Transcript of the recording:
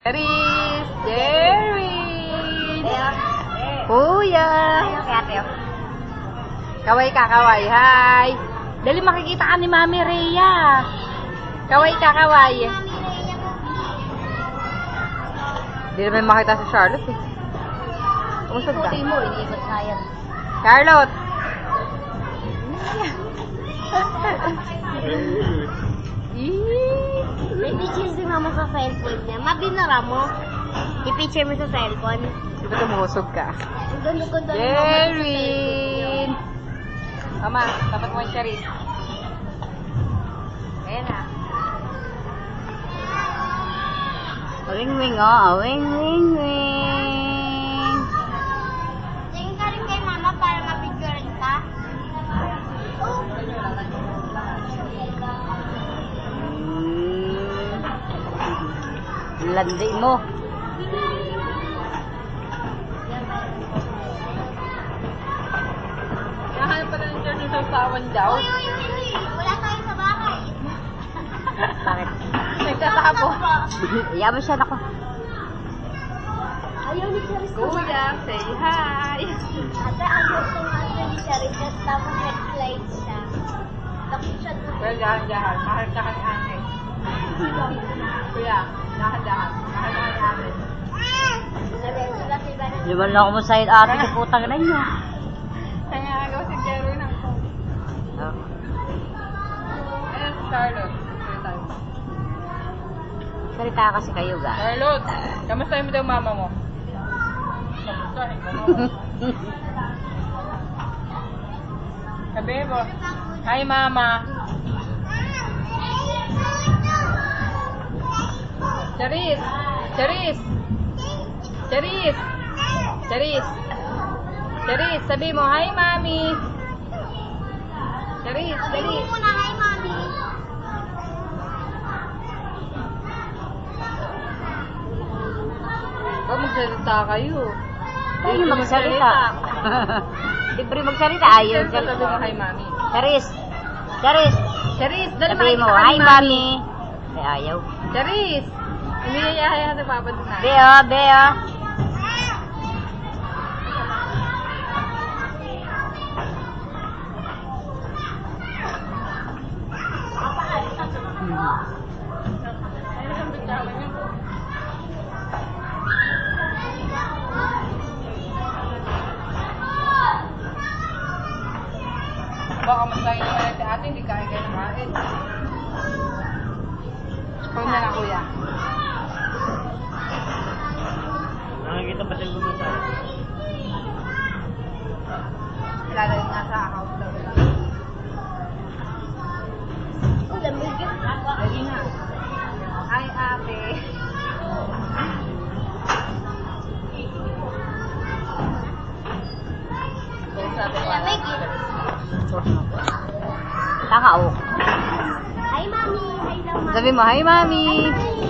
Charis! Jerry! Kuya! Kaway ka, kaway. Hi! Dali makikita ka ni Mami Rhea. Kaway ka, kaway. Hindi naman makita si Charlotte eh. Umusog ka. Puti mo, iniikot nga yan. Charlotte! May picture si mama sa cellphone niya. Mabinara mo. I-picture mo sa cellphone. Dito tumusog ka. Ang ganda-ganda ni mama sa Jerry! Mama, tapat mo yung Charis. Ayan na. Wing-wing, oh. Wing-wing-wing. Tingin ka rin kay mama para mapicturean ka. Landi mo. Nahanap pa ng Charis sa usawan daw. Uy! Wala tayo sa bahay. Bakit? Nagtatapo. Iyaman siya ako. Ayaw ni Charis sa bahay. Kuya, say hi. Ate, ang gusto nga ni Charis tapos nag-slide siya. Tapos siya doon. Well, dahan-dahan. Mahal ka ni ate. Kuya, dahan-dahan. Mahal ka ni ate. Liman lang ako mo sa'yo ate sa putang na niya. Kaya agaw si Jerry ng phone. Ayan si Charlotte. Salita kasi kayo, ga. Charlotte, kamusta mo daw mama mo? Kamusta? Sabi mo, hi mama. Charis! Charis! Charis! Charis! Charis, sabi mo, hi mami! Charis, dali! Sabi mo na, hi, mami. Ba, magsalita kayo. Tayo magsalita. Libre magsalita. Ayaw Sabi mo, hi mami. Charis! Charis! Charis, dali Sabi mo, makikita ka hi, ni mami. Ay, ayaw. Charis! Hindi niya sa papa doon na. Bea, Bea. Ayun ang bitawan niya. Baka masahin naman natin ate, hindi kaya kayo nakain. Ikaw na lang kuya. Nakikita pa siya gusto sa Ilalagay nga sa account daw. Oh, lamig yun. Dali na. Hi ate. Lamig yun. Takaw. Hi, mami. Hi, mami. Sabi mo, hi mami. Hi,